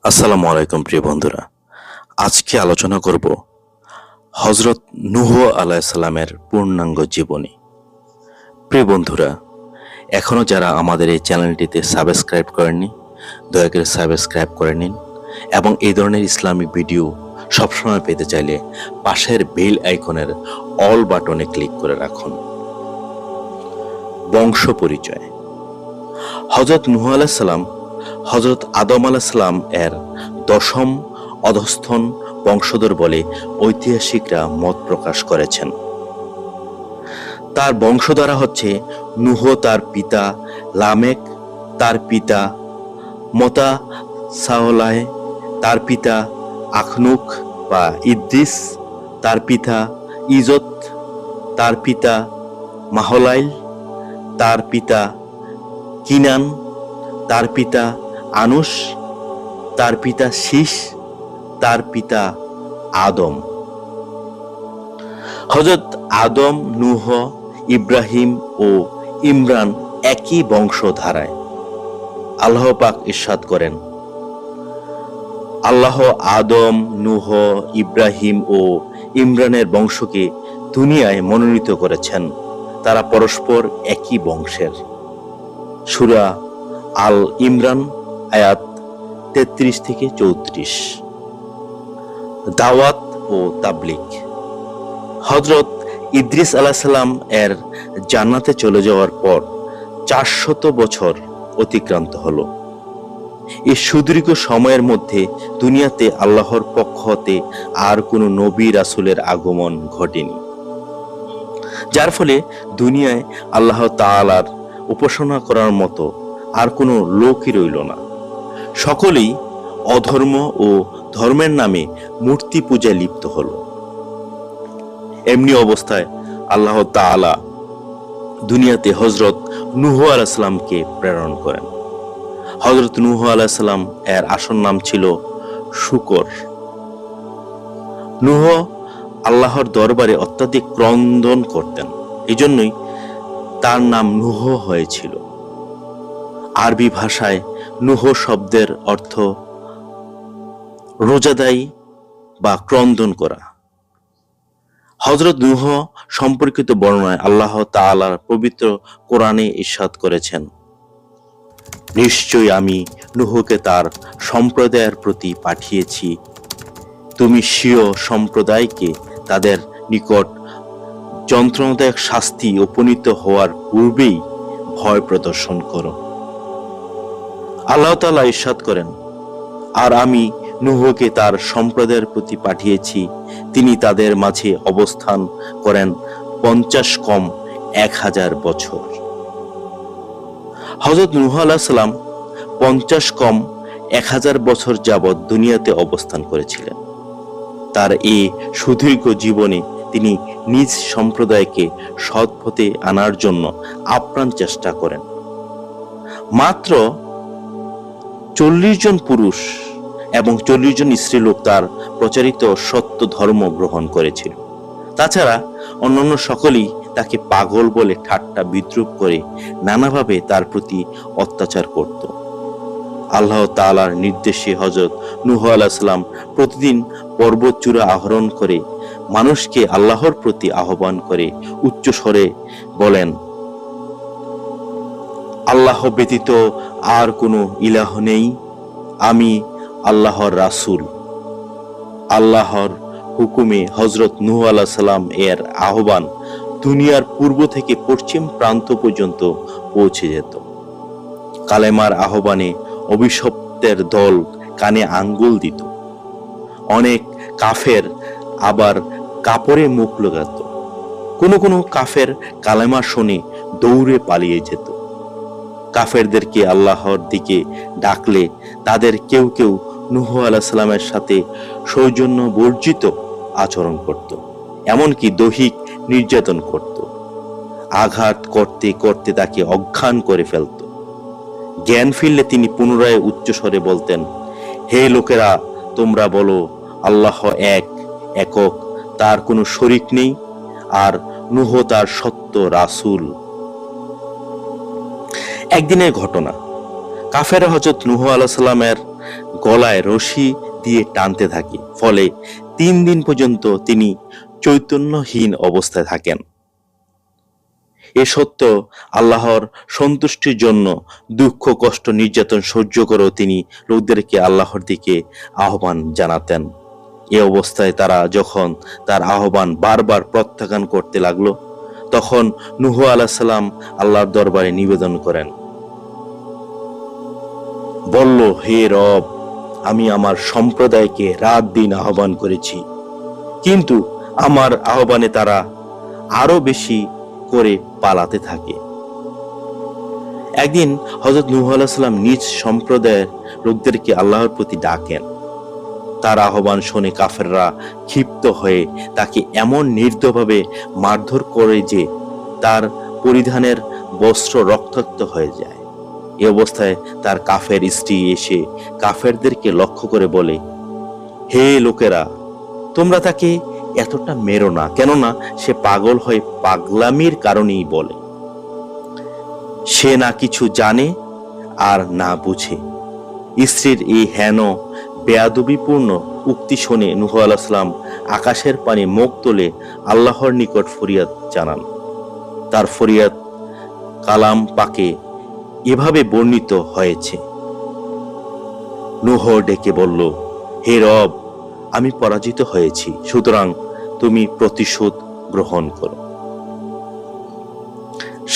আসসালামু আলাইকুম প্রিয় বন্ধুরা। আজকে আলোচনা করব হযরত নূহ আলাইহিস সালামের পূর্ণাঙ্গ জীবনী। প্রিয় বন্ধুরা, এখনো যারা আমাদের এই চ্যানেলটিতে সাবস্ক্রাইব করেননি, দয়া করে সাবস্ক্রাইব করে নিন এবং এই ধরনের ইসলামিক ভিডিও সবসময় পেতে চাইলে পাশের বেল আইকনের অল বাটনে ক্লিক করে রাখুন। বংশ পরিচয়। হযরত নূহ আলাইহিস সালাম হযরত আদম আলাইহিস সালাম এর দশম অধস্থন বংশধর বলে ঐতিহাসিকরা মত প্রকাশ করেছেন। তার বংশধারা হচ্ছে নূহ তার পিতা, লামেক তার পিতা, মতাসাহলাহ তার পিতা, আখনুক বা ইদ্রিস তার পিতা, ইজত তার পিতা, মাহলাইল তার পিতা, কিনান তার পিতা, আনুস তার পিতা, শীষ তার পিতা আদম। হযরত আদম, নূহ, ইব্রাহিম ও ইমরান একই বংশধারায়। আল্লাহ পাক ইরশাদ করেন, আল্লাহ আদম, নূহ, ইব্রাহিম ও ইমরানের বংশকে দুনিয়ায় মনোনীত করেছেন। তারা পরস্পর একই বংশের। সূরা আল ইমরান আয়াত 33 থেকে 34। দাওয়াত ও তাবলীগ। হযরত ইদ্রিস আলাইহিস সালাম এর জান্নাতে চলে যাওয়ার পর 400 বছর অতিক্রান্ত হলো। এই সুদীর্ঘ সময়ের মধ্যে দুনিয়াতে আল্লাহর পক্ষ হতে আর কোনো নবী রাসূলের আগমন ঘটেনি, যার ফলে দুনিয়ায় আল্লাহ তাআলার উপাসনা করার মতো আর কোনো লোকই রইল না। সকলেই অধর্ম ও ধর্মের নামে মূর্তি পূজায় লিপ্ত হলো। এমনি অবস্থায় আল্লাহ তাআলা দুনিয়াতে হযরত নূহ আলাইহিস সালামকে প্রেরণ করেন। হযরত নূহ আলাইহিস সালাম এর আসল নাম ছিল শুকর। নূহ আল্লাহর দরবারে অত্যাধিক ক্রন্দন করতেন, এজন্যই তার নাম নূহ হয়েছিল। আরবি ভাষায় নূহ শব্দের অর্থ রোজাদাই বা ক্রন্দন করা। হযরত নূহ সম্পর্কিত বর্ণনায় আল্লাহ তাআলার পবিত্র কোরআনে ইরশাদ করেছেন, নিশ্চয়ই আমি নূহকে তার সম্প্রদায়ের প্রতি পাঠিয়েছি। তুমি স্বীয় সম্প্রদায়কে তাদের নিকট যন্ত্রণাদায়ক শাস্তি উপনীত হওয়ার পূর্বেই ভয় প্রদর্শন করো। আল্লাহ তাআলা ইরশাদ করেন, আর আমি নূহকে তার সম্প্রদায়ের প্রতি পাঠিয়েছি। তিনি তাদের মাঝে অবস্থান করেন 50 কম 1000 বছর। হযরত নূহ আলাইহিস সালাম 50 কম 1000 বছর যাবৎ দুনিয়াতে অবস্থান করেছিলেন। তার এই সুদীর্ঘ জীবনে তিনি নিজ সম্প্রদায়কে সৎ পথে আনার জন্য আপ্রাণ চেষ্টা করেন। মাত্র 40 জন পুরুষ এবং 40 জন স্ত্রীলোক তার প্রচারিত সত্য ধর্ম গ্রহণ করেছিল। তাছাড়া অন্যান্য সকলেই তাকে পাগল বলে ঠাট্টা বিদ্রূপ করে নানাভাবে তার প্রতি অত্যাচার করত। আল্লাহ তাআলার নির্দেশে হযরত নূহ আলাইহিস সালাম প্রতিদিন পর্বত চূড়া আরোহণ করে মানুষকে আল্লাহর প্রতি আহ্বান করে উচ্চ স্বরে বলেন, আল্লাহ ব্যতীত আর কোনো ইলাহ নেই, আমি আল্লাহর রাসূল। আল্লাহর হুকুমে হযরত নূহ আলাইহিস সালাম এর আহ্বান দুনিয়ার পূর্ব থেকে পশ্চিম প্রান্ত পর্যন্ত পৌঁছে যেত। কালেমার আহ্বানে অভিশপ্তের দল কানে আঙ্গুল দিত। অনেক কাফের আবার কাপড়ে মুখ লাগাত। কোনো কাফের কালেমা শুনে দৌড়ে পালিয়ে যেত। কাফেরদেরকে আল্লাহর দিকে ডাকলে তাদের কেউ কেউ নূহ আলাইহিস সালামের সাথে সৌজন্য বর্জিত আচরণ করত, এমনকি দৈহিক নির্যাতন করত। আঘাত করতে করতে তাকে অজ্ঞান করে ফেলত। জ্ঞান ফিরলে তিনি পুনরায় উচ্চস্বরে বলতেন, হে লোকেরা, তোমরা বলো আল্লাহ এক, একক, তার কোনো শরীক নেই, আর নূহ তার সত্য রাসূল। একদিনের ঘটনা, কাফেররা হযরত নূহ আলাইহিস সালামের গলায় রশি দিয়ে টানতে থাকে, ফলে 3 দিন পর্যন্ত তিনি চৈতন্যহীন অবস্থায় থাকেন। এ সত্ত্বেও আল্লাহর সন্তুষ্টির জন্য দুঃখ, কষ্ট, নির্যাতন সহ্য করেও তিনি লোকদেরকে আল্লাহর দিকে আহ্বান জানাতেন। এ অবস্থায় তারা যখন তার আহ্বান বারবার প্রত্যাখ্যান করতে লাগলো, তখন নূহ আলাইহিস সালাম আল্লাহর দরবারে নিবেদন করেন, বলল, হে রব, আমি আমার সম্প্রদায়কে রাত দিন আহ্বান করেছি, কিন্তু আমার আহ্বানে তারা আরো বেশি করে পালাতে থাকে। একদিন হযরত নূহ আলাইহিস সালাম নিজ সম্প্রদায়ের লোকদেরকে আল্লাহর প্রতি ডাকেন। তার আহ্বান শুনে কাফেররা ক্ষিপ্ত হয়ে তাকে এমন নির্দয়ভাবে মারধর করে যে তার পরিধানের বস্ত্র রক্তাক্ত হয়ে যায়। এ অবস্থায় তার কাফের স্ত্রী এসে কাফেরদেরকে লক্ষ্য করে বলে, হে লোকেরা, তোমরা তাকে এতটা মেরো না, কেননা সে পাগল হয়ে পাগলামির কারণেই বলে। সে না কিছু জানে আর না বুঝে। স্ত্রীর এই হেন বেয়াদবিপূর্ণ উক্তি শুনে নূহ আলাইহিস সালাম আকাশের পানে মুখ তুলে আল্লাহর নিকট ফরিয়াদ জানান। তার ফরিয়াদ কালাম পাকে এভাবে বর্ণিত হয়েছে, নূহ ডেকে বলল, হে রব, আমি পরাজিত হয়েছি, সুতরাং তুমি প্রতিশোধ গ্রহণ করো।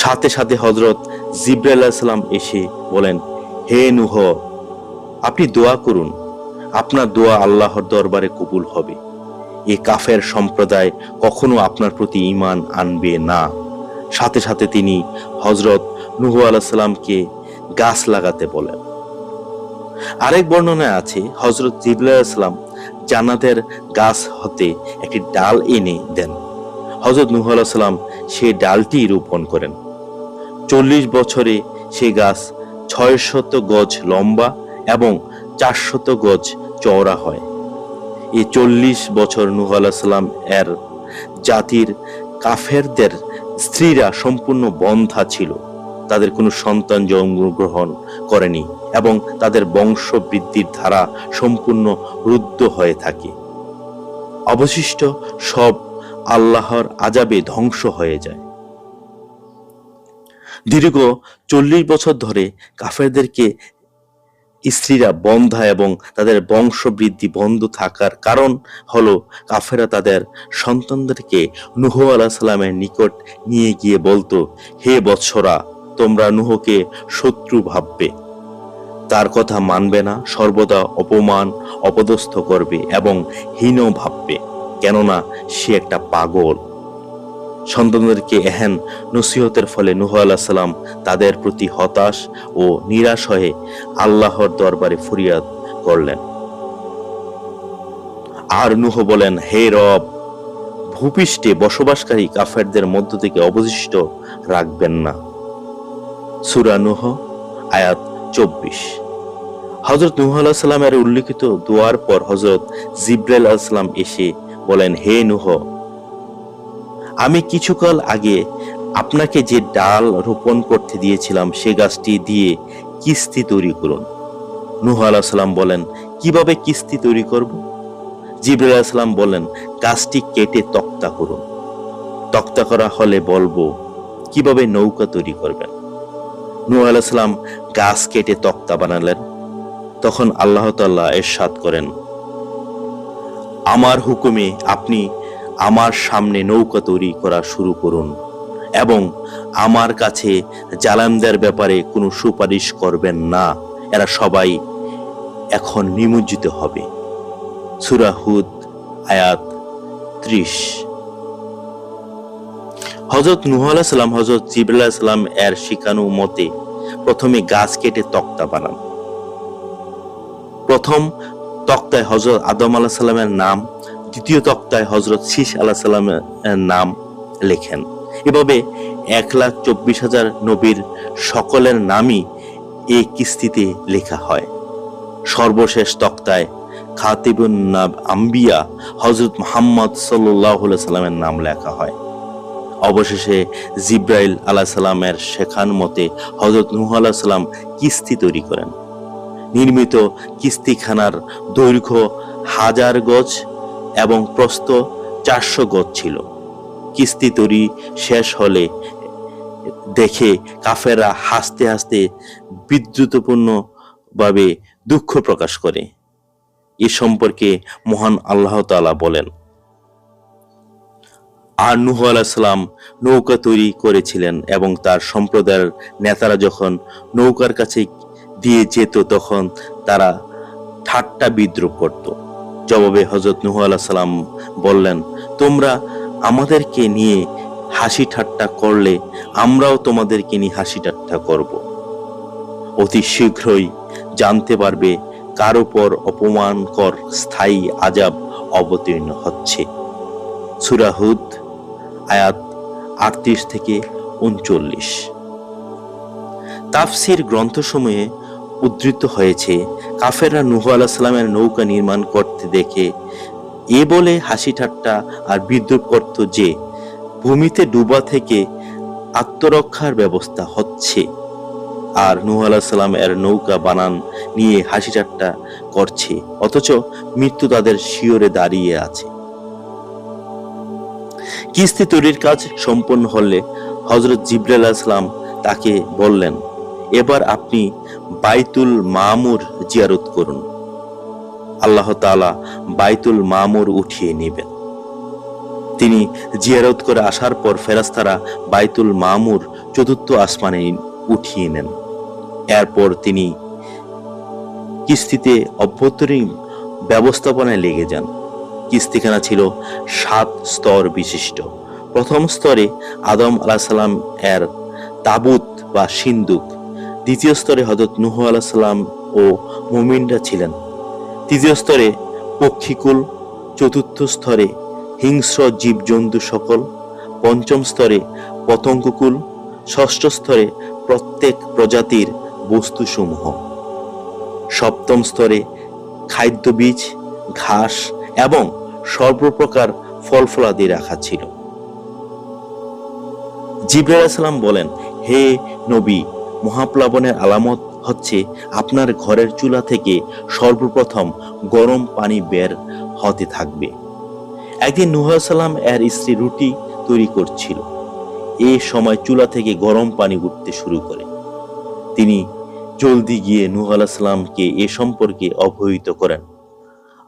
সাথে সাথে হযরত জিবরাইল আলাইহিস সালাম এসে বলেন, হে নূহ, আপনি দোয়া করুন, আপনার দোয়া আল্লাহর দরবারে কবুল হবে। এই কাফের সম্প্রদায় কখনো আপনার প্রতি ঈমান আনবে না। সাথে সাথে তিনি হযরত নূহ আলাইহিস সালামকে গাছ লাগাতে বলেন। আরেক বর্ণনায় আছে, হযরত জিবরাইল আলাইহিস সালাম জান্নাতের গাছ হতে একটি ডাল এনে দেন। হযরত নূহ আলাইহিস সালাম সেই ডালটি রোপণ করেন। 40 বছরে সেই গাছ 600 গজ লম্বা এবং 400 গজ চওড়া হয়। এই 40 বছর নূহ আলাইহিস সালাম এর জাতির কাফেরদের স্ত্রীরা সম্পূর্ণ বন্ধ্যা ছিল, তাদের কোনো সন্তান জন্মগ্রহণ করেনি এবং তাদের বংশ বৃদ্ধির ধারা সম্পূর্ণ রুদ্ধ হয়ে থাকে। অবশিষ্ট সব আল্লাহর আযাবে ধ্বংস হয়ে যায়। দীর্ঘ 40 বছর ধরে কাফেরদেরকে স্ত্রীরা বন্ধ্যা এবং তাদের বংশ বৃদ্ধি বন্ধ থাকার কারণ হলো কাফেররা তাদের সন্তানদেরকে নূহ আলাইহিস সালামের নিকট নিয়ে গিয়ে বলতো, হে বৎসরা, তোমরা নূহকে শত্রু ভাববে, তার কথা মানবে না, সর্বদা অপমান অপদস্থ করবে এবং হীন ভাববে, কেননা সে একটা পাগল। সন্তানদেরকে এহেন নসিহতের ফলে নূহ আলাইহিস সালাম তাদের প্রতি হতাশ ও নিরাশ হয়ে আল্লাহর দরবারে ফরিয়াদ করলেন। আর নূহ বলেন, হে রব, ভূপৃষ্ঠে বসবাসকারী কাফেরদের মধ্য থেকে অবশিষ্ট রাখবেন না। সূরা নূহ আয়াত 24। হযরত নূহ আলাইহিস সালামের উল্লেখিত দোয়ার পর হযরত জিবরাইল আলাইহিস সালাম এসে বলেন, হে নূহ, আমি কিছুকাল আগে আপনাকে যে ডাল রোপণ করতে দিয়েছিলাম সে গাছটি দিয়ে কিস্তি তৈরি করুন। নূহ আলাইহিস সালাম বলেন, কিভাবে কিস্তি তৈরি করব? জিবরাইল আলাইহিস সালাম বলেন, গাছটি কেটে তক্তা করুন। তক্তা করা হলে বলবো কিভাবে নৌকা তৈরি করবেন। নূহ আলাইহিস সালাম গাছ কেটে তক্তা বানালেন। তখন আল্লাহ তাআলা ইরশাদ করেন, আমার হুকুমে আপনি আমার সামনে নৌকা তৈরি করা শুরু করুন এবং আমার কাছে জালেমদের ব্যাপারে কোনো সুপারিশ করবেন না, এরা সবাই এখন নিমজ্জিত হবে। সূরা হুদ আয়াত 30। হযরত নূহ আলাইহিস সালাম হযরত জিবরাইল আলাইহিস সালাম এর শিখানো মতে প্রথমে গাছ কেটে তক্তা বানান। প্রথম তক্তায় হযরত আদম আলাইহিস সালামের নাম, দ্বিতীয় তক্তায় হযরত শীশ আলাইহিস সালামের নাম লেখেন। এভাবে 1,24,000 নবীর সকলের নামই এই কিস্তিতে লেখা হয়। সর্বশেষ তক্তায় খাতিবুন আম্বিয়া হযরত মুহাম্মদ সাল্লাল্লাহু আলাইহি সাল্লামের নাম লেখা হয়। অবশেষে জিবরাইল আলাইহিস সালামের শেখানো মতে হযরত নূহ আলাইহিস সালাম কিস্তি তৈরি করেন। নির্মিত কিস্তিখানার দৈর্ঘ্য 1000 গজ এবং প্রস্থ 400 গজ ছিল। কিস্তি তৈরি শেষ হলে দেখে কাফেররা হাসতে হাসতে বিদ্রুতপূর্ণ ভাবে দুঃখ প্রকাশ করে। এ সম্পর্কে মহান আল্লাহ তাআলা বলেন, আর নূহ আলাইহিস সালাম নৌকা তৈরি করেছিলেন এবং তার সম্প্রদায়ের নেতারা যখন নৌকার কাছে দিয়ে যেত তখন তারা ঠাট্টা বিদ্রুপ করত। জবাবে হযরত নূহ আলাইহিস সালাম বললেন, তোমরা আমাদেরকে নিয়ে হাসি ঠাট্টা করলে আমরাও তোমাদেরকে নিয়ে হাসি ঠাট্টা করব। অতি শীঘ্রই জানতে পারবে কার উপর অপমানকর স্থায়ী আযাব অবতীর্ণ হচ্ছে। সূরা হুদ আয়াত 38 থেকে 39। তাফসীর গ্রন্থসমূহে উদ্ধৃত হয়েছে, কাফেররা নূহ আলাইহিস সালামের নৌকা নির্মাণ করতে দেখে এ বলে হাসি ঠাট্টা আর বিদ্রুপ করত যে ভূমিতে ডুবা থেকে আত্মরক্ষার ব্যবস্থা হচ্ছে, আর নূহ আলাইহিস সালাম এর নৌকা বানান নিয়ে হাসি ঠাট্টা করছে, অথচ মৃত্যু তাদের শিয়রে দাঁড়িয়ে আছে। কিস্তি তৈরির কাজ সম্পন্ন হলে হযরত জিবরাইল আলাইহিস সালাম তাকে বললেন, এবার আপনি বাইতুল মামুর জিয়ারত করুন। আল্লাহ তাআলা বাইতুল মামুর উঠিয়ে নেবেন। তিনি জিয়ারত করে আসার পর ফেরেশতারা বাইতুল মামুর চতুর্থ আসমানে উঠিয়ে নেন। এরপর তিনি কিস্তিতে অভ্যন্তরীণ ব্যবস্থাপনায় লেগে যান। কিস্তিখানা ছিল 7 স্তর বিশিষ্ট। প্রথম স্তরে আদম আলাইহিস সালাম এর তাবুত বা সিন্দুক, দ্বিতীয় স্তরে হযরত নূহ আলাইহিস সালাম ও মুমিনরা ছিলেন, তৃতীয় স্তরে পক্ষীকুল, চতুর্থ স্তরে হিংস্র জীবজন্তু সকল, পঞ্চম স্তরে পতঙ্গকুল, ষষ্ঠ স্তরে প্রত্যেক প্রজাতির বস্তুসমূহ, সপ্তম স্তরে খাদ্য বীজ, ঘাস এবং সর্বপ্রকার ফল ফলাদি রাখা ছিল। জিবরাইল আলাইহিস সালাম বলেন, হে নবী, মহাপ্লাবনের আলামত হচ্ছে আপনার ঘরের চুলা থেকে সর্বপ্রথম গরম পানি বের হতে থাকবে। একদিন নূহ আলাইহিস সালাম এর স্ত্রী রুটি তৈরি করছিল। এই সময় চুলা থেকে গরম পানি উঠতে শুরু করে। তিনি জলদি গিয়ে নূহ আলাইহিস সালামকে এ সম্পর্কে অবহিত করেন।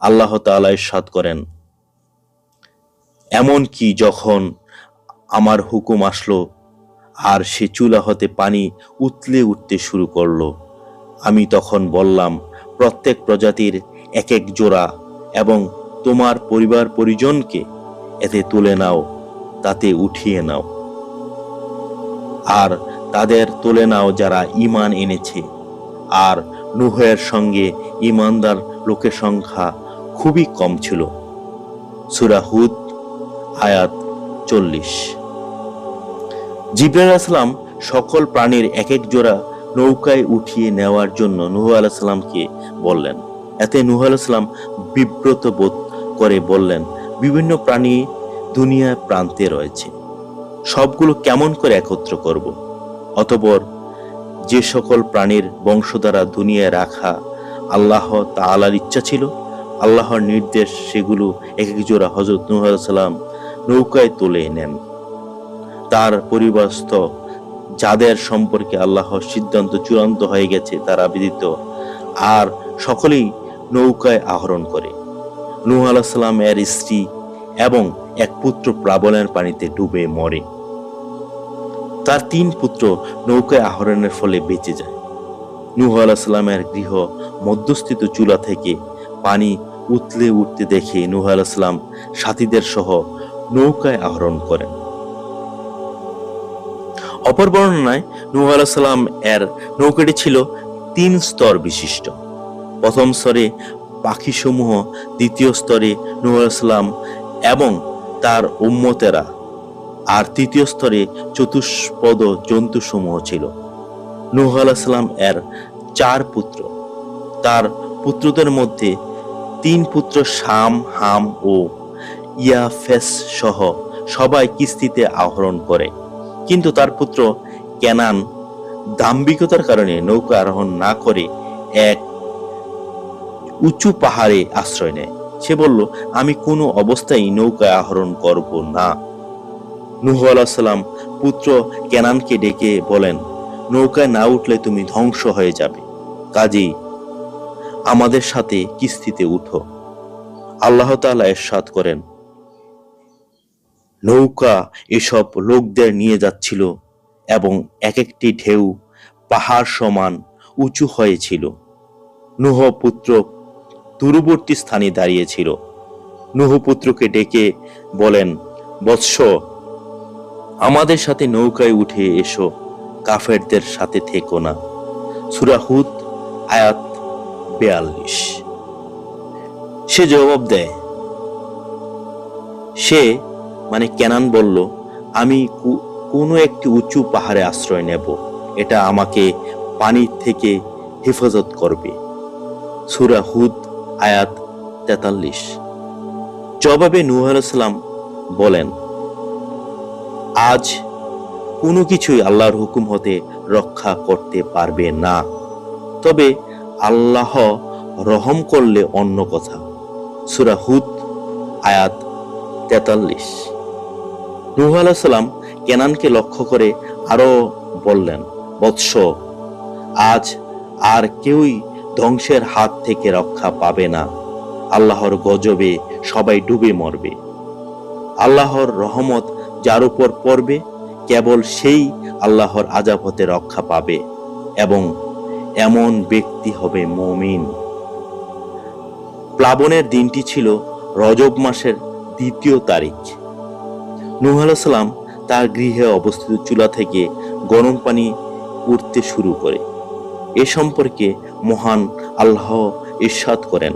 আল্লাহ তাআলা ইরশাদ করেন, এমন কি যখন আমার হুকুম আসলো আর সে চুলা হতে পানি উতলে উঠতে শুরু করলো, আমি তখন বললাম, প্রত্যেক প্রজাতির এক এক জোড়া এবং তোমার পরিবার পরিজনকে এতে তুলে নাও, তাতে উঠিয়ে নাও, আর তাদের তুলে নাও যারা ঈমান এনেছে। আর নূহের সঙ্গে ঈমানদার লোকের সংখ্যা খুবই কম ছিল। সূরা হুদ আয়াত 40। জিবরাইল আলাইহিস সালাম সকল প্রাণীর এক এক জোড়া নৌকায় উঠিয়ে নেওয়ার জন্য নূহ আলাইহিস সালামকে বললেন। এতে নূহ আলাইহিস সালাম বিব্রত বোধ করে বললেন, বিভিন্ন প্রাণী দুনিয়ার প্রান্তে রয়েছে, সবগুলো কেমন করে একত্র করব? অতঃপর যে সকল প্রাণীর বংশধারা দুনিয়ায় রাখা আল্লাহ তাআলার ইচ্ছা ছিল, আল্লাহর নির্দেশ সেগুলো এক এক জোড়া হযরত নূহ আলাইহিস সালাম নৌকায় তুলে নেন। তার পরিবারস্থ যাদের সম্পর্কে আল্লাহর সিদ্ধান্ত চূড়ান্ত হয়ে গেছে তারা ব্যতীত আর সকলেই নৌকায় আরোহণ করে। নূহ আলাইহিস সালাম এর স্ত্রী এবং এক পুত্র প্লাবনের পানিতে ডুবে মরে। তার 3 পুত্র নৌকায় আরোহণের ফলে বেঁচে যায়। নূহ আলাইহিস সালামের গৃহ মধ্যস্থিত চুলা থেকে পানি উতলে উঠতে দেখে নূহ আলাইহিস সালাম সাথীদের সহ নৌকায় আরোহণ করেন। অপর বর্ণনায় নূহ আলাইহিস সালাম এর নৌকাটি ছিল 3 স্তর বিশিষ্ট। প্রথম স্তরে পাখিসমূহ, দ্বিতীয় স্তরে নূহ আলাইহিস সালাম এবং তার উম্মতেরা, আর তৃতীয় স্তরে চতুষ্পদ জন্তুসমূহ ছিল। নূহ আলাইহিস সালাম এর 4 পুত্র। তার পুত্রদের মধ্যে 3 পুত্র শাম, হাম ও ইয়াফেস সহ সবাই কিস্তিতে আরোহণ করে, কিন্তু তার পুত্র কেনান দাম্ভিকতার কারণে নৌকা আরোহণ না করে এক উঁচু পাহাড়ে আশ্রয় নেয়। সে বলল, আমি কোনো অবস্থায় নৌকায় আরোহণ করব না। নূহ আলাইহিস সালাম পুত্র কেনানকে ডেকে বলেন, নৌকায় না উঠলে তুমি ধ্বংস হয়ে যাবে, কাজেই আমাদের সাথে কিস্তিতে উঠো। আল্লাহ তাআলা ইরশাদ করেন, নৌকা এসব লোকদের নিয়ে যাচ্ছিল এবং এক একটি ঢেউ পাহাড় সমান উঁচু হয়েছিল। নূহ পুত্র দূরবর্তী স্থানে দাঁড়িয়েছিল। নূহ পুত্রকে ডেকে বলেন, বৎস, আমাদের সাথে নৌকায় উঠে এসো, কাফেরদের সাথে থেকো না। সূরা হুদ আয়াত 42। সে জবাব দেয়, কেনান বলল, আমি কোনো একটি উঁচু পাহাড়ে আশ্রয় নেব, এটা আমাকে পানির থেকে হেফাজত করবে। সূরা হুদ আয়াত 43। জবাবে নূহ আলাইহিস সালাম বলেন, আজ কোনো কিছুই আল্লাহর হুকুম হতে রক্ষা করতে পারবে না, তবে আল্লাহ রহম করলে অন্য কথা। সূরা হুদ আয়াত 43। নূহ আলাইহিস সালাম কেনানকে লক্ষ্য করে আরো বললেন, বৎস, আজ আর কেউই ধ্বংসের হাত থেকে রক্ষা পাবে না। আল্লাহর গজবে সবাই ডুবে মরবে। আল্লাহর রহমত যার উপর পড়বে, কেবল সেই আল্লাহর আযাব হতে রক্ষা পাবে এবং এমন ব্যক্তি হবে মুমিন। প্লাবনের দিনটি ছিল রজব মাসের 2 তারিখ। নূহ আলাইহিস সালাম তার গৃহে অবস্থিত চুলা থেকে গরম পানি উঠতে শুরু করে। এ সম্পর্কে মহান আল্লাহ ইরশাদ করেন,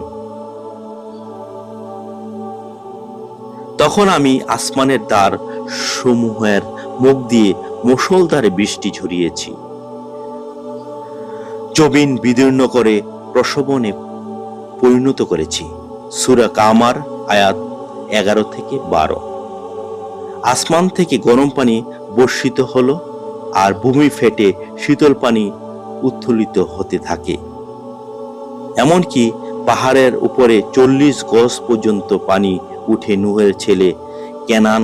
তখন আমি আসমানের দ্বার সমূহের মুখ দিয়ে মুষলধারে বৃষ্টি ঝরিয়েছি, জমিন বিদীর্ণ করে প্রসবনে পরিণত করেছি। সূরা কামার আয়াত 11-12। আসমান থেকে গরম পানি বর্ষিত হলো আর ভূমি ফেটে শীতল পানি উত্থোলিত হতে থাকে। এমনকি পাহাড়ের উপরে 40 গজ পর্যন্ত পানি উঠে নূহের ছেলে কেনান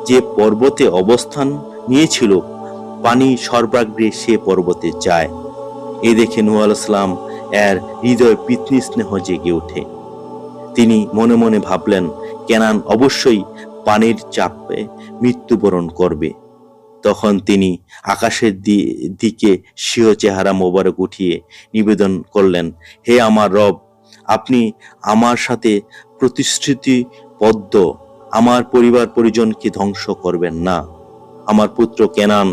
যে পর্বতে অবস্থান নিয়েছিল, পানি সর্বাগ্রে সে পর্বতে যায়। এ দেখে নূহ আলাইহিস সালাম এর হৃদয় পিতৃ স্নেহ জেগে ওঠে। তিনি মনে মনে ভাবলেন, কেনান অবশ্যই পানির চাপে মৃত্যুবরণ করবে। তখন তিনি আকাশের দিকে স্বীয় চেহারা মোবারক উঠিয়ে নিবেদন করলেন, হে আমার রব, আপনি আমার সাথে প্রতিশ্রুতিবদ্ধ আমার পরিবার পরিজনকে ধ্বংস করবেন না। আমার পুত্র কেনান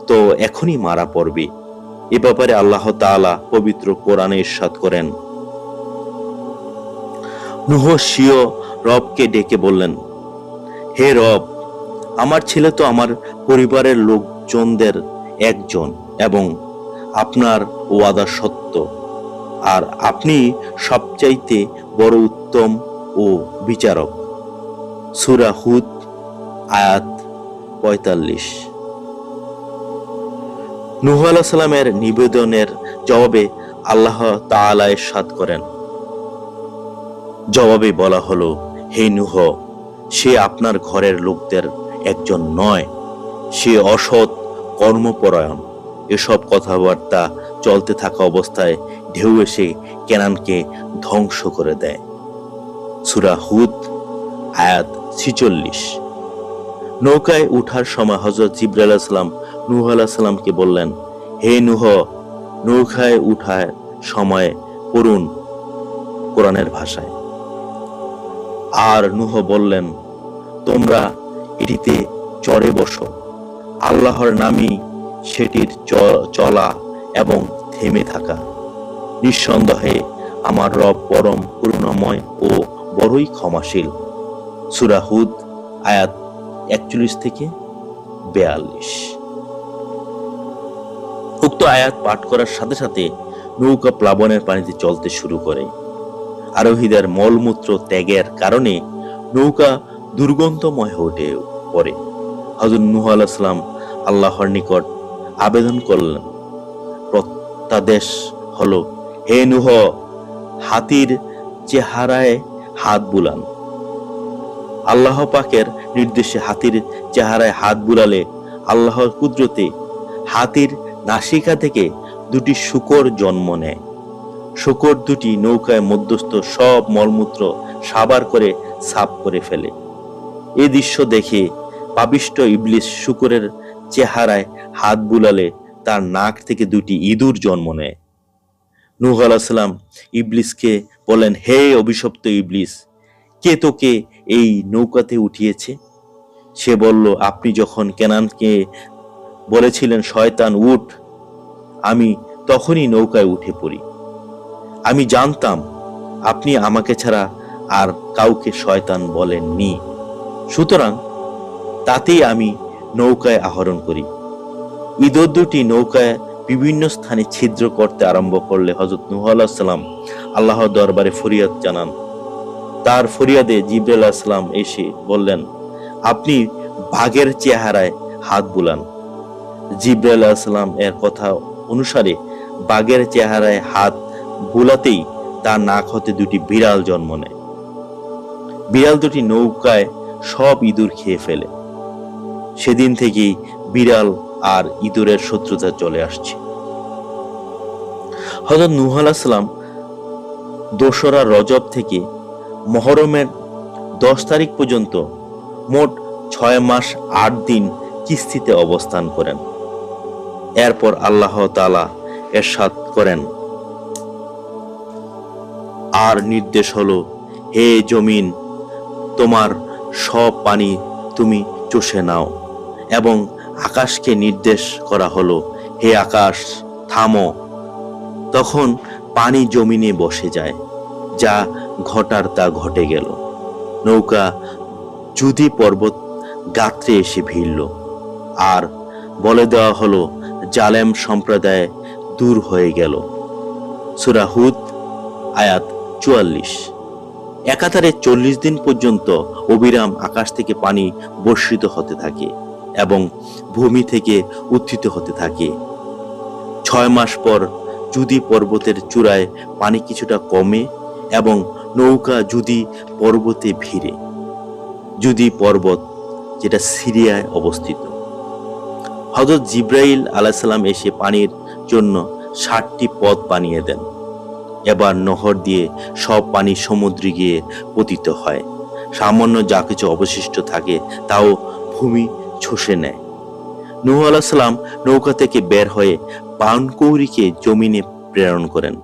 তো এখনই মারা পড়বে। এ ব্যাপারে আল্লাহ তাআলা পবিত্র কোরআনে ইরশাদ করেন, নূহ স্বীয় রবকে ডেকে বললেন, হে রব, আমার ছেলে তো আমার পরিবারের লোকজনদের একজন এবং আপনার ওয়াদা সত্য, আর আপনি সবচাইতে বড় উত্তম ও বিচারক। সূরা হুদ আয়াত 45। নূহ আলাইহিস সালামের নিবেদনের জবাবে আল্লাহ তাআলা ইরশাদ করেন, জবাবে বলা হলো, হে নূহ, সে আপনার ঘরের লোকদের একজন নয়, সে অসৎ কর্মপরায়ণ। এসব কথাবার্তা চলতে থাকা অবস্থায় ঢেউ এসে কেনানকে ধ্বংস করে দেয়। সূরা হুদ আয়াত 46। নৌকায় উঠার সময় হযরত জিবরাইল আলাইহিস সালাম নূহ আলাইহিস সালামকে বললেন, হে নূহ, নৌকায় উঠার সময় পড়ুন কোরআনের ভাষায়। আর নূহ বললেন, তোমরা এটিতে চড়ে বসো, আল্লাহর নামই সেটির চলা এবং থেমে থাকা। নিঃসন্দেহে আমার রব পরম করুণাময় ও বড়ই ক্ষমাশীল। সূরা হুদ আয়াত 41-42। উক্ত আয়াত পাঠ করার সাথে সাথে নৌকা প্লাবনের পানিতে চলতে শুরু করে। আরোহীদের মলমূত্র ত্যাগের কারণে নৌকা দুর্গন্ধময় হয়ে পড়ে। হযরত নূহ আলাইহিস সালাম আল্লাহর নিকট আবেদন করলেন। প্রত্যাদেশ হলো, হে নূহ, হাতির চেহারায় হাত বুলান। আল্লাহ পাকের নির্দেশে হাতির চেহারায় হাত বুলালে আল্লাহর কুদরতে হাতির নাসিকা থেকে দুটি শূকর জন্ম নেয়। শূকর দুটি নৌকায় মধ্যস্থ সব মলমূত্র সাবার করে সাফ করে ফেলে। এই দৃশ্য দেখে পাপিষ্ঠ ইবলিস শূকরের চেহারায় হাত বুলালে তার নাক থেকে দুটি ইঁদুর জন্ম নেয়। নূহ আলাইহিস সালাম ইবলিসকে বলেন, হে অভিশপ্ত ইবলিস, কে তোকে এই নৌকাতে উঠিয়েছে? সে বলল, আপনি যখন কেনানকে বলেছিলেন শয়তান উঠ, আমি তখনই নৌকায় উঠে পড়ি। আমি জানতাম আপনি আমাকে ছাড়া আর কাউকে শয়তান বলেননি, সুতরাং তাতেই আমি নৌকায় আহরণ করি। ইঁদুর দুটি নৌকায় বিভিন্ন স্থানে ছিদ্র করতে আরম্ভ করলে হযরত নূহ আলাইহিস সালাম আল্লাহর দরবারে ফরিয়াদ জানান। তার ফরিয়াদে জিবরাইল আলাইহিস সালাম এসে বললেন, আপনি বাঘের চেহারায় হাত বুলান। জিবরাইল আলাইহিস সালাম এর কথা অনুসারে বাঘের চেহারায় হাত বুলাতেই তার নাক হতে দুটি বিড়াল জন্ম নেয়। বিড়াল দুটি নৌকায় সব ইঁদুর খেয়ে ফেলে। সেদিন থেকেই বিড়াল আর ইঁদুরের শত্রুতা চলে আসছে। হযরত নূহ আলাইহিস সালাম 2রা রজব থেকে মুহররমের 10 তারিখ পর্যন্ত মোট 6 মাস 8 দিন কিস্তিতে অবস্থান করেন। এরপর আল্লাহ তাআলা ইরশাদ করেন, আর নির্দেশ হলো, হে জমিন, তোমার সব পানি তুমি চষে নাও। এবং আকাশকে নির্দেশ করা হলো, হে আকাশ, থামো। তখন পানি জমিনে বসে যায়, যা ঘটার তা ঘটে গেল। নৌকা জুদি পর্বত গাত্রে এসে ভিড়ল, আর বলে দেওয়া হলো, জালেম সম্প্রদায় দূর হয়ে গেল। সূরা হুদ আয়াত 44। একাধারে 40 দিন পর্যন্ত অবিরাম আকাশ থেকে পানি বর্ষিত হতে থাকে এবং ভূমি থেকে উত্থিত হতে থাকে। 6 মাস পর জুদি পর্বতের চূড়ায় পানি কিছুটা কমে এবং নৌকা জুদি পর্বতে ভিড়ে। জুদি পর্বত, যেটা সিরিয়ায় অবস্থিত। হযরত জিবরাইল আলাইহিস সালাম এসে পানির জন্য 60টি পথ বানিয়ে দেন। এবার নহর দিয়ে সব পানি সমুদ্রে গিয়ে পতিত হয়। সামান্য যা কিছু অবশিষ্ট থাকে তাও ভূমি চষে নেয়। নূহ আলাইহিস সালাম নৌকা থেকে বের হয়ে পানকৌড়িকে জমিনে প্রেরণ করেন।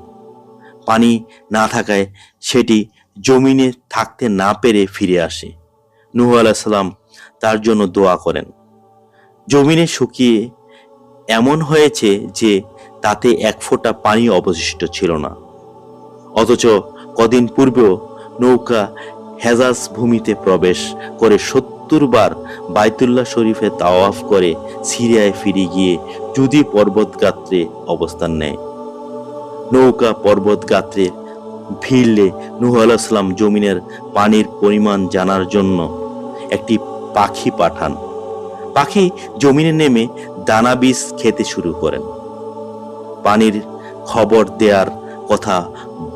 পানি না থাকায় সেটি জমিনে থাকতে না পেরে ফিরে আসে। নূহ আলাইহিস সালাম তার জন্য দোয়া করেন। জমিনে শুকিয়ে এমন হয়েছে যে তাতে এক ফোঁটা পানি অবশিষ্ট ছিল না। অথচ কদিন পূর্বেও নৌকা হেজাজ ভূমিতে প্রবেশ করে 70 বার বাইতুল্লাহ শরীফে তাওয়াফ করে সিরিয়ায় ফিরে গিয়ে জুদি পর্বত গাত্রে অবস্থান নেয়। নৌকা পর্বত গাত্রে ভিড়লে নূহ আলাইহিস সালাম জমিনের পানির পরিমাণ জানার জন্য একটি পাখি পাঠান। পাখি জমিনে নেমে দানা বীজ খেতে শুরু করেন। পানির খবর দেওয়ার কথা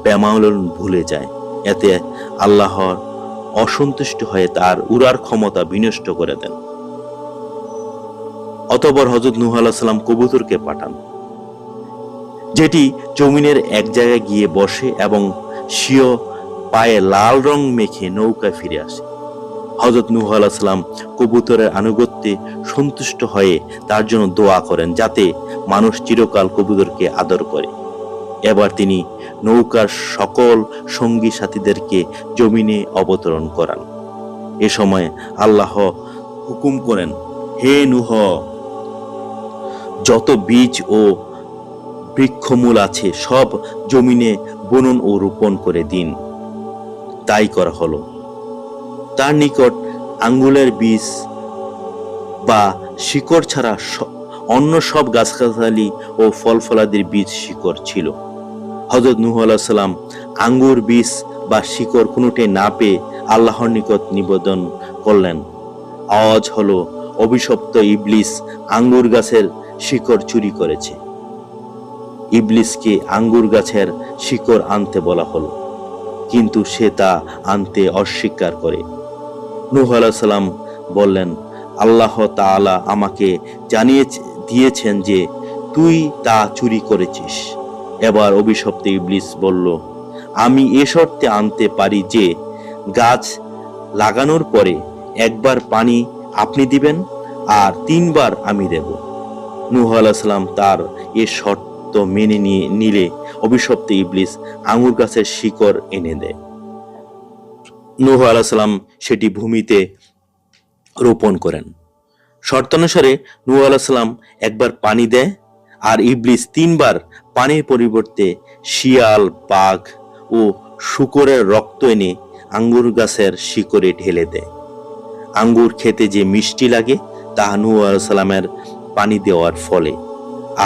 বেমালুন ভুলে যায়। এতে আল্লাহর অসন্তুষ্ট হয়ে তার উড়ার ক্ষমতা বিনষ্ট করে দেন। অতঃপর হযরত নূহ আলাইহিস সালাম কবুতরকে পাঠান, যেটি জমিনের এক জায়গায় গিয়ে বসে এবং স্বীয় পায়ে লাল রং মেখে নৌকায় ফিরে আসে। হযরত নূহ আলাইহিস সালাম কবুতরের আনুগত্যে সন্তুষ্ট হয়ে তার জন্য দোয়া করেন, যাতে মানুষ চিরকাল কবুতরকে আদর করে। এবার তিনি নৌকার সকল সঙ্গী সাথীদেরকে জমিনে অবতরণ করান। এ সময় আল্লাহ হুকুম করেন, হে নূহ, যত বীজ ও বৃক্ষমূল আছে সব জমিনে বুনন ও রোপণ করে দিন। তাই করা হলো। তার নিকট আঙ্গুলের বীজ বা শিকড় ছাড়া অন্য সব গাছগাছালি ও ফল ফলাদির বীজ শিকড় ছিল। হযরত নূহ আলাইহিস সালাম আঙ্গুর বীজ বা শিকড় কোনোটাই না পেয়ে আল্লাহর নিকট নিবেদন করলেন। আওয়াজ হলো, অভিশপ্ত ইবলিস আঙ্গুর গাছের শিকড় চুরি করেছে। ইবলিসকে আঙ্গুর গাছের শিকড় আনতে বলা হলো। কিন্তু সে তা আনতে অস্বীকার করে। নূহ আলাইহিস সালাম বললেন, আল্লাহ তাআলা আমাকে জানিয়ে দিয়েছেন যে তুই তা চুরি করেছিস। এবার অভিশপ্ত ইবলিস বলল, আমি এ শর্তে আনতে পারি যে গাছ লাগানোর পরে একবার পানি আপনি দিবেন আর 3 বার আমি দেব। নূহ আলাইহিস সালাম তার এ শর্ত মেনে নিলে অভিশপ্ত ইবলিস আঙ্গুর গাছের শিকড় এনে দেয়। নূহ আলাইহিস সালাম সেটি ভূমিতে রোপণ করেন। শর্তানুসারে নূহ আলাইহিস সালাম একবার পানি দেয় আর ইবলিস 3 বার পানির পরিবর্তে শিয়াল, বাঘ ও শূকরের রক্ত এনে আঙ্গুর গাছের শিকড়ে ঢেলে দেয়। আঙ্গুর খেতে যে মিষ্টি লাগে তা নূহ আলাইহিস সালামের পানি দেওয়ার ফলে,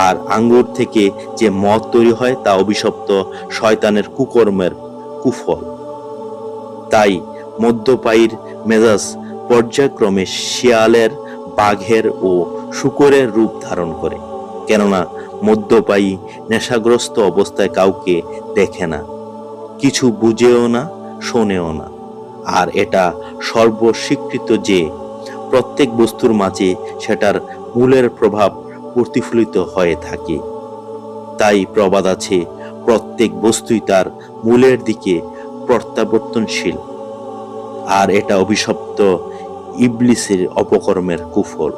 আর আঙ্গুর থেকে যে মদ তৈরি হয় তা অভিশপ্ত শয়তানের কুকর্মের কুফল। তাই মদ্যপায়ীর মেজাজ পর্যায়ক্রমে শিয়ালের, বাঘের ও শূকরের রূপ ধারণ করে, কেননা মদ্যপায়ী নেশাগ্রস্ত অবস্থায় কাউকে দেখে না, কিছু বুঝেও না, শোনেও না। আর এটা সর্বস্বীকৃত যে প্রত্যেক বস্তুর মাঝে সেটার মূলের প্রভাব প্রতিফলিত হয়ে থাকে। তাই প্রবাদ আছে, প্রত্যেক বস্তুই তার মূলের দিকে প্রত্যাবর্তনশীল। আর এটা অভিশপ্ত ইবলিসের অপকর্মের কুফল।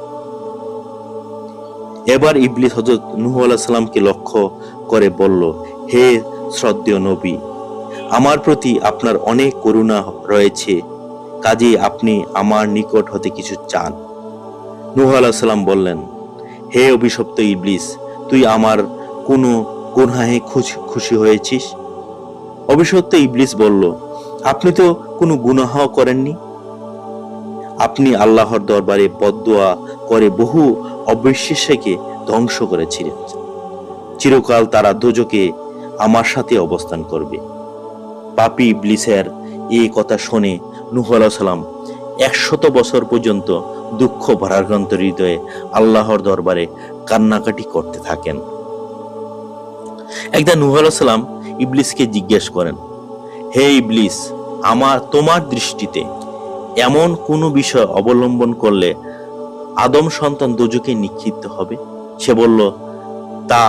এবার ইবলিস হযরত নূহ আলাইহিস সালামকে লক্ষ্য করে বলল, হে শ্রদ্ধেয় নবী, আমার প্রতি আপনার অনেক করুণা রয়েছে, কাজেই আপনি আমার নিকট হতে কিছু চান। নূহ আলাইহিস সালাম বললেন, হে অভিশপ্ত ইবলিস, তুই আমার কোনো গুনাহে খুশি হয়েছিস? অভিশপ্ত ইবলিস বলল, আপনি তো কোনো গুনাহ করেননি। আপনি আল্লাহর দরবারে বদদুয়া করে বহু অবিশ্বাসীকে ধ্বংস করেছিলেন। চিরকাল তারা দোজখে আমার সাথে অবস্থান করবে। পাপী ইবলিসের এই কথা শুনে নূহ আলাইহিস সালাম 100 বছর পর্যন্ত দুঃখ ভারাক্রান্ত হৃদয়ে আল্লাহর দরবারে কান্নাকাটি করতে থাকেন। একদিন নূহ আলাইহিস সালাম ইবলিসকে জিজ্ঞেস করেন, হে ইবলিস, তোমার দৃষ্টিতে এমন কোন বিষয় অবলম্বন করলে আদম সন্তান দোজখে নিক্ষিপ্ত হবে? সে বলল, তা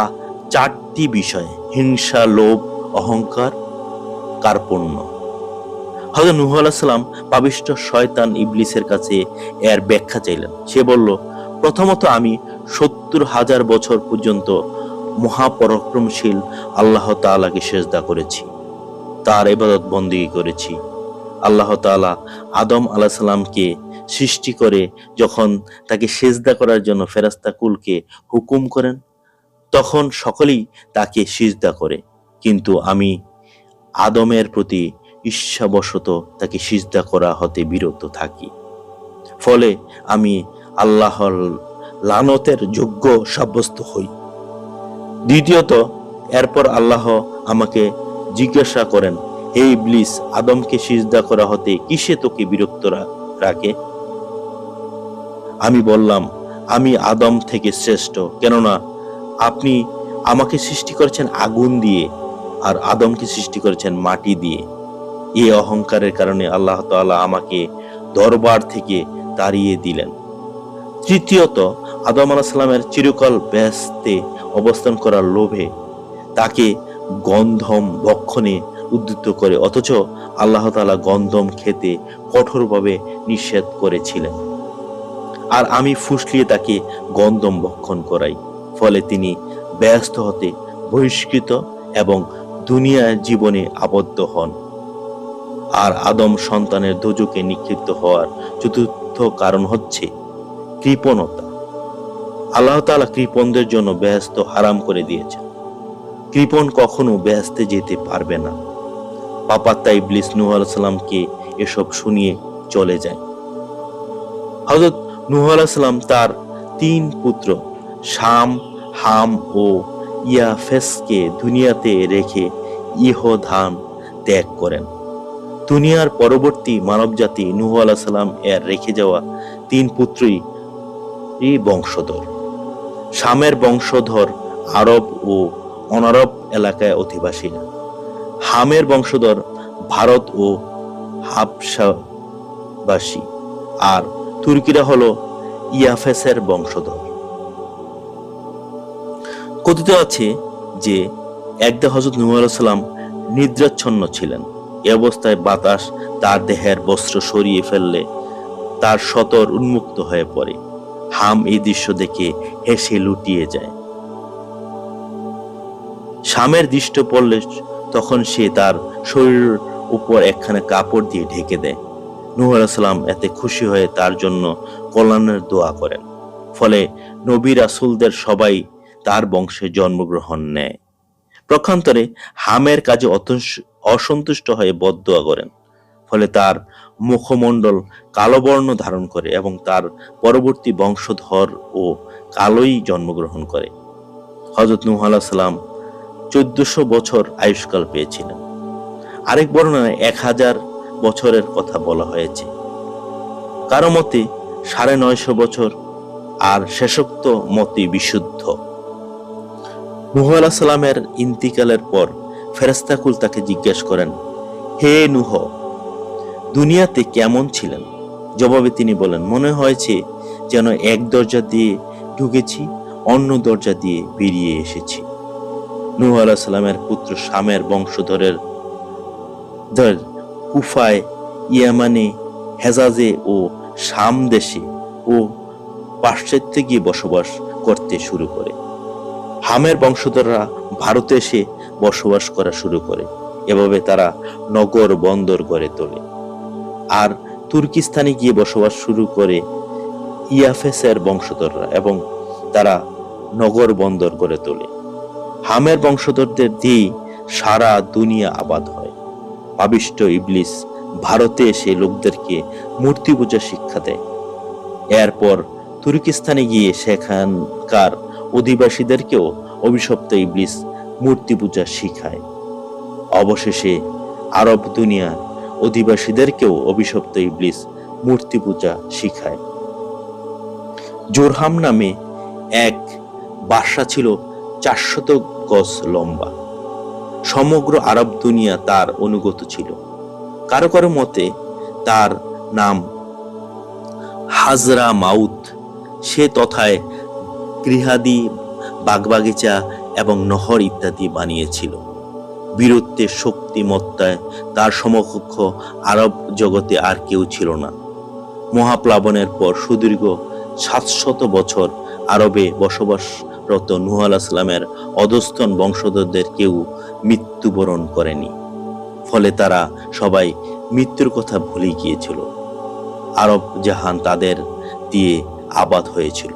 4টি বিষয়: হিংসা, লোভ, অহংকার, কার্পণ্য। হযরত নূহ আলাইহিস সালাম পাপিষ্ঠ শয়তান ইবলিসের কাছে এর ব্যাখ্যা চাইলেন। সে বলল, প্রথমত আমি 70,000 বছর পর্যন্ত মহাপরাক্রমশীল আল্লাহ তাআলাকে সিজদা করেছি, তার ইবাদত বন্দেগী করেছি। আল্লাহ তাআলা আদম আলাইহিস সালামকে সৃষ্টি করে যখন তাকে সিজদা করার জন্য ফেরেশতা কুলকে হুকুম করেন, তখন সকলেই তাকে সিজদা করে, কিন্তু আমি আদমের প্রতি ঈর্ষাবশত তাকে সিজদা করা হতে বিরত থাকি। ফলে আমি আল্লাহর লানতের যোগ্য সাব্যস্ত হই। দ্বিতীয়ত, এরপর আল্লাহ আমাকে জিজ্ঞাসা করেন, হে ইবলিস, আদমকে সিজদা করা হতে কিসে তোকে বিরক্ত রাখে? আমি বললাম, আমি আদম থেকে শ্রেষ্ঠ, কেননা আপনি আমাকে সৃষ্টি করেছেন আগুন দিয়ে আর আদমকে সৃষ্টি করেছেন মাটি দিয়ে। এই অহংকারের কারণে আল্লাহ তাআলা আমাকে দরবার থেকে তাড়িয়ে দিলেন। তৃতীয়ত, আদম আলাইহিস সালামের চিরকাল বেহেশতে অবস্থান করার লোভে তাকে গন্ধম ভক্ষণে উদ্যত করে, অথচ আল্লাহ তাআলা গন্ধম খেতে কঠোরভাবে নিষেধ করেছিলেন, আর আমি ফুসলিয়ে তাকে গন্ধম ভক্ষণ করাই। ফলে তিনি ব্যস্ত হতে বহিষ্কৃত এবং দুনিয়ার জীবনে আবদ্ধ হন। আর আদম সন্তানের দোজখে নিক্ষিপ্ত হওয়ার চতুর্থ কারণ হচ্ছে কৃপণতা। আল্লাহ তাআলা কৃপণদের জন্য বেহেশত হারাম করে দিয়েছেন। কৃপণ কখনো বেহেশতে যেতে পারবে না। পাপাত্তা ইবলিস নূহ আলাইহিস সালামকে এসব শুনিয়ে চলে যায়। হযরত নূহ আলাইহিস সালাম তার 3 পুত্র শাম, হাম ও ইয়াফেসকে দুনিয়াতে রেখে ইহধাম ত্যাগ করেন। দুনিয়ার পরবর্তী মানবজাতি নূহ আলাইহিস সালাম এর রেখে যাওয়া 3 পুত্রই বংশধর। শামের বংশধর আরব ও অনারব এলাকায় অধিবাসী। হামের বংশধর ভারত ও হাবশাবাসী, আর তুর্কিরা হলো ইয়াফেসের বংশধর। কথিত আছে যে একদা হযরত নূহ আলাইহিস সালাম নিদ্রাচ্ছন্ন ছিলেন। এ অবস্থায় বাতাস তার দেহের বস্ত্র সরিয়ে ফেললে তার সতর উন্মুক্ত হয়ে পড়ে। হাম এই দৃশ্য দেখে হেসে লুটিয়ে যায়। শামের দৃষ্টি পড়লে তখন সে তার শরীরের উপর একখানা কাপড় দিয়ে ঢেকে দেয়। নূহ আলাইহিস সালাম এতে খুশি হয়ে তার জন্য কল্যাণের দোয়া করেন। ফলে নবী রাসূলদের সবাই তার বংশে জন্মগ্রহণ নেয়। পক্ষান্তরে হামের কাজে অসন্তুষ্ট হয়ে বদদোয়া করেন। ফলে তার মুখমণ্ডল কালো বর্ণ ধারণ করে এবং তার পরবর্তী বংশধর ও কালোই জন্মগ্রহণ করে। হযরত নূহ আলাইহিস সালাম 1400 বছর আয়ুষ্কাল পেয়েছিলেন। আরেক বর্ণনায় 1000 বছরের কথা বলা হয়েছে। কারো মতে 950 বছর, আর শেষোক্ত মতে বিশুদ্ধ। নূহ আলাইহিস সালামের ইন্তিকালের পর ফেরেশতাকুল তাকে জিজ্ঞেস করেন, হে নূহ, দুনিয়াতে কেমন ছিলেন? জবাবে তিনি বলেন, মনে হয়েছে যেন এক দরজা দিয়ে ঢুকেছি, অন্য দরজা দিয়ে বেরিয়ে এসেছি। নূহ আলাইহিস সালামের পুত্র শামের বংশধরের কুফায়, ইয়ামানে, হেজাজে ও শাম দেশে ও পাশ্চাত্যে গিয়ে বসবাস করতে শুরু করে। হামের বংশধররা ভারতে এসে বসবাস করা শুরু করে। এভাবে তারা নগর বন্দর গড়ে তোলে। আর তুর্কিস্তানে গিয়ে বসবাস শুরু করে ইয়াফেসের বংশধররা, এবং তারা নগর বন্দর গড়ে তোলে। হামের বংশধরদের দিয়ে সারা দুনিয়া আবাদ হয়। পাপিষ্ঠ ইবলিস ভারতে এসে লোকদেরকে মূর্তি পূজা শিক্ষা দেয়। এরপর তুর্কিস্তানে গিয়ে সেখানকার অধিবাসীদেরকেও অভিশপ্ত ইবলিস মূর্তি পূজা শিখায়। অবশেষে আরব দুনিয়ার অধিবাসীদেরকেও অভিশপ্ত ইবলিস মূর্তি পূজা শিখায়। জোরহাম নামে এক বাদশা ছিল 400 গজ লম্বা। সমগ্র আরব দুনিয়া তার অনুগত ছিল। কারো কারো মতে তার নাম হাজরা মাউত। সে তথায় গৃহাদি, বাগবাগিচা এবং নহর ইত্যাদি বানিয়েছিল। বীরত্বের শক্তিমত্তায় তার সমকক্ষ আরব জগতে আর কেউ ছিল না। মহাপ্লাবনের পর সুদীর্ঘ 700 বছর আরবে বসবাসরত নূহ আলাইহিস সালামের অধস্তন বংশধরদের কেউ মৃত্যুবরণ করেনি। ফলে তারা সবাই মৃত্যুর কথা ভুলে গিয়েছিল। আরব জাহান তাদের দিয়ে আবাদ হয়েছিল।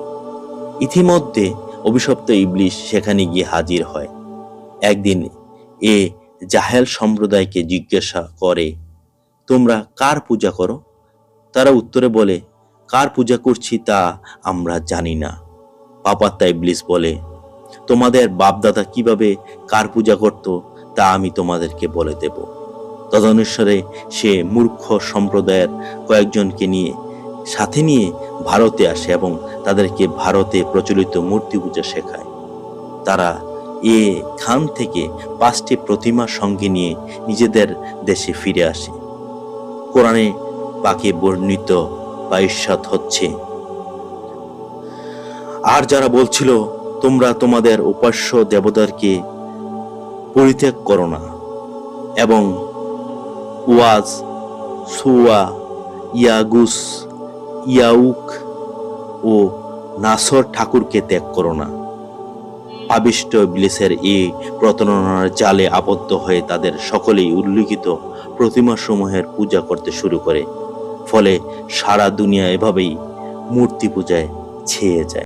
ইতিমধ্যে অভিশপ্ত ইবলিস সেখানে গিয়ে হাজির হয়। একদিন এ জাহেল সম্প্রদায়কে জিজ্ঞাসা করে, তোমরা কার পূজা করো? তারা উত্তরে বলে, কার পূজা করছি তা আমরা জানি না। পাপাত্তা ইবলিস বলে, তোমাদের বাপদাদা কিভাবে কার পূজা করত তা আমি তোমাদেরকে বলে দেব। তদনুসারে সে মূর্খ সম্প্রদায়ের কয়েকজনকে সাথে নিয়ে ভারতে আসে এবং তাদেরকে ভারতে প্রচলিত মূর্তি পূজা শেখায়। তারা খান থেকে 5টি প্রতিমা সঙ্গে নিয়ে নিজেদের দেশে ফিরে আসে। কোরআনে পাকে বর্ণিত বা ইরশাদ হচ্ছে, আর যারা বলছিল তোমরা তোমাদের উপাস্য দেবতারকে পরিত্যাগ করো না এবং ওয়াজ, সুয়া, ইয়াগুস, ইয়াউক ও নাসর ঠাকুরকে ত্যাগ করো না। পাপিষ্ঠ ইবলিসের এই প্রতারণার জালে আবদ্ধ হয়ে তাদের সকলেই উল্লিখিত প্রতিমাসমূহের পূজা করতে শুরু করে। ফলে সারা দুনিয়া এভাবেই মূর্তি পূজায় ছেয়ে যায়।